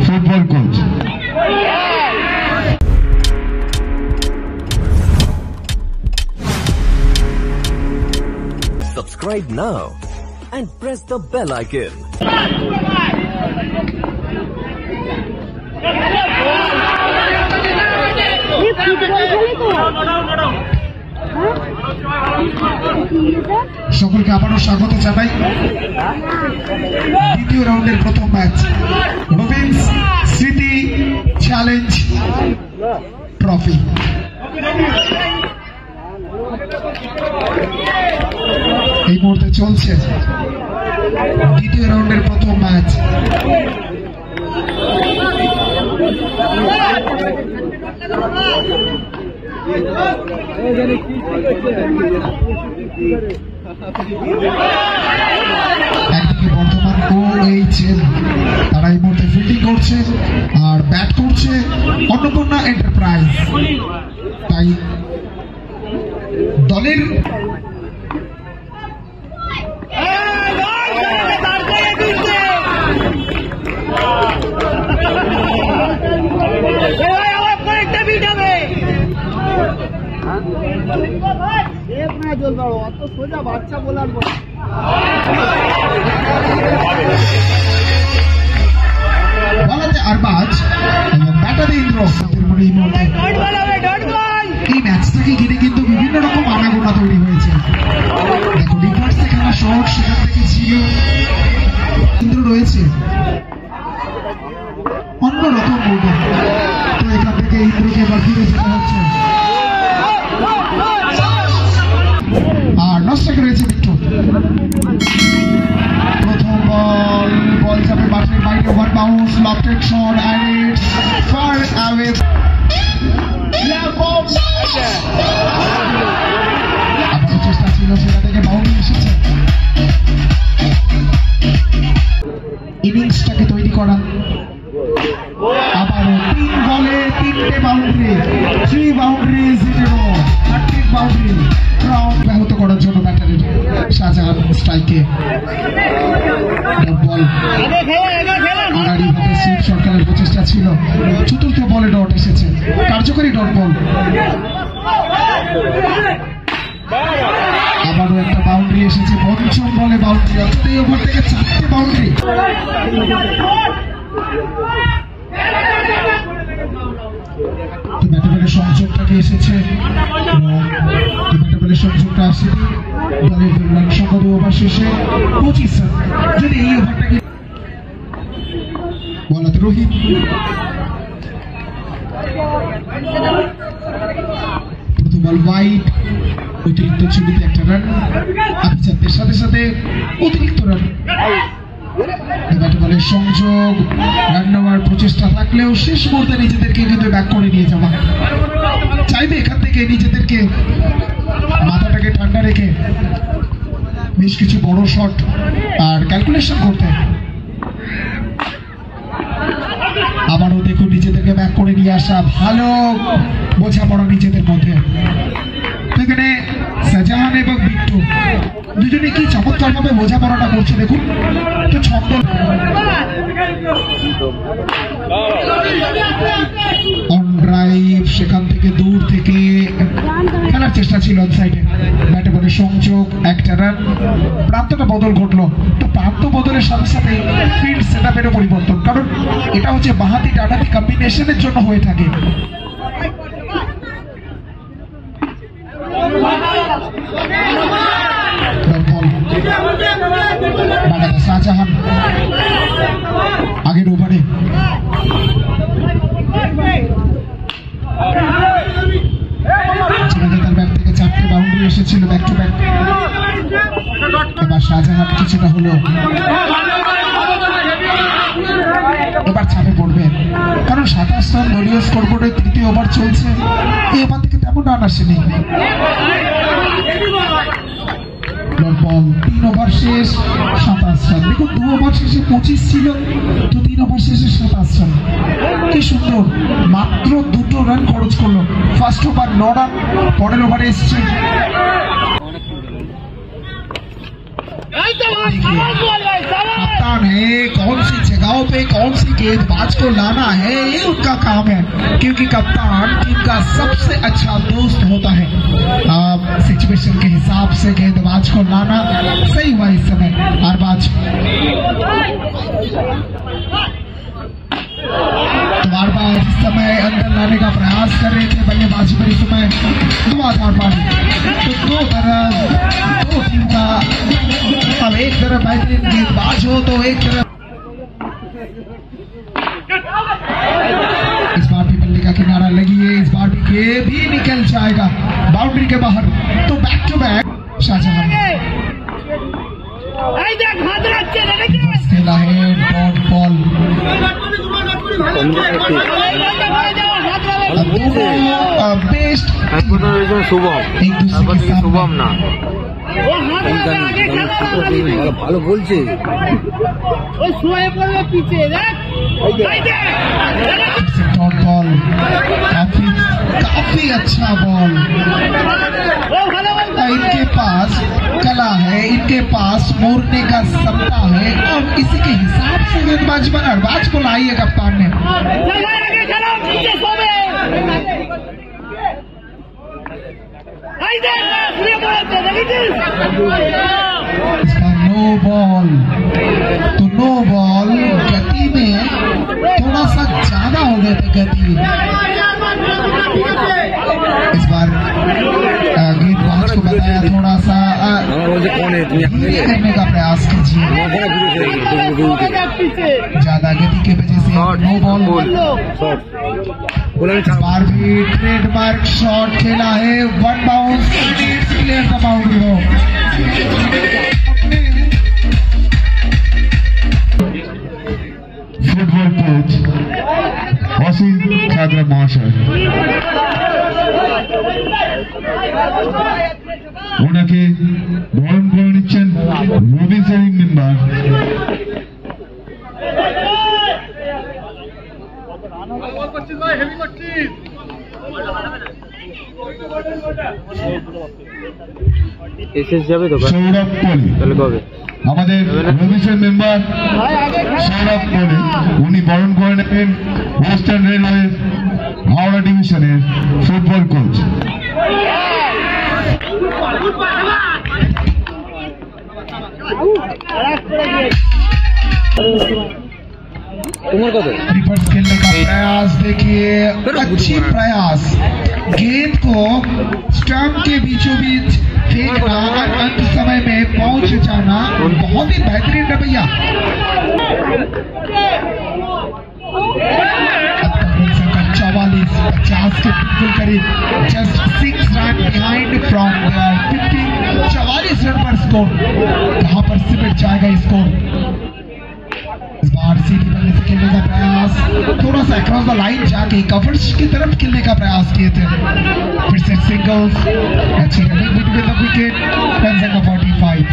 Football coach Subscribe now and press the bell icon. সকলকে আবারও স্বাগত জানাই দ্বিতীয় রাউন্ডের প্রথম ম্যাচ রবিন্স স্মৃতি চ্যালেঞ্জ ট্রফি। এই মুহূর্তে চলছে দ্বিতীয় রাউন্ডের প্রথম ম্যাচ। একদিকে বর্ধমান OHL তারা এই মুহূর্তে ফিল্ডিং করছে আর ব্যাট করছে অন্নপূর্ণা এন্টারপ্রাইজ। তাই দলের বাচ্চা বলার বলাতে আরবাজ এবং ব্যাটারে ইন্দ্র এই ম্যাচটাকে ঘিরে কিন্তু বিভিন্ন রকম আনাগোনা তৈরি হয়েছে। দেখো রিভার্স খেলা শর্ট সেখান থেকে ছিল ইন্দ্র রয়েছে অন্যরকম মুভে, তো এখান থেকে ইন্দ্রকে এবার ফিরে যেতে হচ্ছে আর নষ্ট রয়েছে বিট্টু। প্রথম বল যাবে মাঠের বাইরে, over bounce lofted shot and it's far away. আবার চেষ্টা ছিল সেটা থেকে বাউন্ডারি এসেছে। ইনিংসটাকে তৈরি করা আবারও 3 বলে 3টে boundary, 3 boundaries in a row, hat trick boundary round ব্যাহত করার জন্য ব্যাটারের শাহজাহান স্ট্রাইকে বল আড়াআড়িভাবে সিট সরকারের প্রচেষ্টা ছিল। চতুর্থ বলে ডট এসেছে, কার্যকরী ডট বল। আবারও একটা বাউন্ডারি এসেছে, পঞ্চম বলে বাউন্ডারি, অর্থাৎ এই ওভার থেকে 4টে বাউন্ডারি। ব্যাটারের সংযোগটাকে এসেছে ব্যাটারের সংযোগটা আসে দলের রান সংখ্যা 2 ওভার শেষে 25 রান। যদি এই ওভারটাকে বলাতে রোহিত প্রথম বল ওয়াইড, অতিরিক্ত ছবিতে একটা রান, আভিজাত্যের সাথে সাথে অতিরিক্ত রান। ব্যাটবলের সংযোগ রান নেওয়ার প্রচেষ্টা থাকলেও শেষ মুহূর্তে নিজেদেরকে কিন্তু ব্যাক করে নিয়ে যাওয়া, চাইবে এখান থেকে নিজেদেরকে মাথাটাকে ঠান্ডা রেখে বেশ কিছু বড় শট আর ক্যালকুলেশন করতে। আবারও দেখুন নিজেদেরকে ব্যাক করে নিয়ে আসা, ভালো বোঝাপড়া নিজেদের মধ্যে। এখানে শাহজাহান এবং বিট্টু দুজনে কি চমৎকার ভাবে বোঝাপড়াটা করছে দেখুন। তো ছন্দ অন ড্রাইভ, সেখান থেকে দূর থেকে খেলার চেষ্টা ছিল অন সাইডে। ব্যাটে বলে সংযোগ, একটা রান। প্রান্তটা বদল ঘটলো, তো প্রান্ত বদলের সাথে সাথে ফিল্ড সেট আপেরও পরিবর্তন, কারণ এটা হচ্ছে বাঁহাতি ডানহাতি কম্বিনেশনের জন্য হয়ে থাকে। শাহজাহান আগের ওভারে তার ব্যাট থেকে 4টে বাউন্ডারি এসেছিল ব্যাক টু ব্যাক। এবার শাহজাহান কিছুটা হলো এবার ছাপে পড়বে, কারণ 27 রান দলীয় স্কোরবোর্ডে 3টি ওভার চলছে। এই ওভার থেকে তেমন রান আসেনি। বল, 3 ওভার শেষ 27 রান। দেখুন 2 ওভার শেষে 25 ছিল, তো 3 ওভার শেষে 27 রান। কি সুন্দর, মাত্র 2 রান খরচ করলো। ফার্স্ট ওভার 9 রান, পরের ওভারে এসছে कप्तान है, कौन सी जगहों पे कौन सी गेंदबाज को लाना है ये उनका काम है, क्योंकि कप्तान टीम का सबसे अच्छा दोस्त होता है। सिचुएशन के हिसाब से गेंदबाज को लाना सही हुआ इस समय। अरबाज तो अरबाज इस समय अंदर लाने का प्रयास कर रहे थे बल्लेबाजी पर इस समय धुआंधार पारी। तो दो टीम का, अब एक तरफ बेहतरीन गेंदबाज हो तो एक तरफ इस बार भी बल्ले का किनारा लगी है, इस बार भी ये भी निकल जाएगा बाउंड्री के बाहर। तो बैक टू बैक शाहजहां खेला है डॉट बॉल। बेस्ट শুভম না ভালো বলছে डॉट बॉल, काफी अच्छा बॉल। इनके पास कला है, इनके पास मोड़ने का क्षमता है और इसी के हिसाब से गेंदबाजी पर अरबाज को लाई है कप्तान ने। इसका नो बॉल, तो नो बॉल गति में थोड़ा सा ज्यादा हो गए थे गति। इस बार गेंदबाज को बताया थोड़ा सा धीरे करने का प्रयास कीजिए, ज्यादा गति की वजह से नो बॉल। इस बार भी ट्रेडमार्क शॉट खेला है, 1 बाउंस, क्लियर द बाउंड्री हो। फुटबॉल कोच অসীম ছাত্র মহাশয়, ওনাকে বরণ করে নিচ্ছেন রবি সেলিং মেম্বার। সৌরভ কোহলি আমাদের রবিসের মেম্বার সৌরভ কোহলি, উনি বরণ করে নেবেন ওয়েস্টার্ন রেলওয়ে হাওড়া ডিভিশনের ফুটবল কোচ। रिवर्स खेलने का प्रयास देखिए, अच्छी प्रयास, गेंद को स्टंप के बीचों बीच फेंकना और अंत समय में पहुंच जाना, बहुत ही बेहतरीन रवैया। अब तक रन संख्या 44-50 के बिल्कुल करीब, just 6 run behind from 50। 44 run पर स्कोर, कहां पर सिमट जाएगा स्कोर। इस बार सीधी बल्ले से खेलने का प्रयास, थोड़ा सा अक्रॉस द लाइन जाके कवर्स की तरफ खेलने का प्रयास किए थे, फिर से सिंगल्स, अच्छी running between the wicket, run संख्या 45।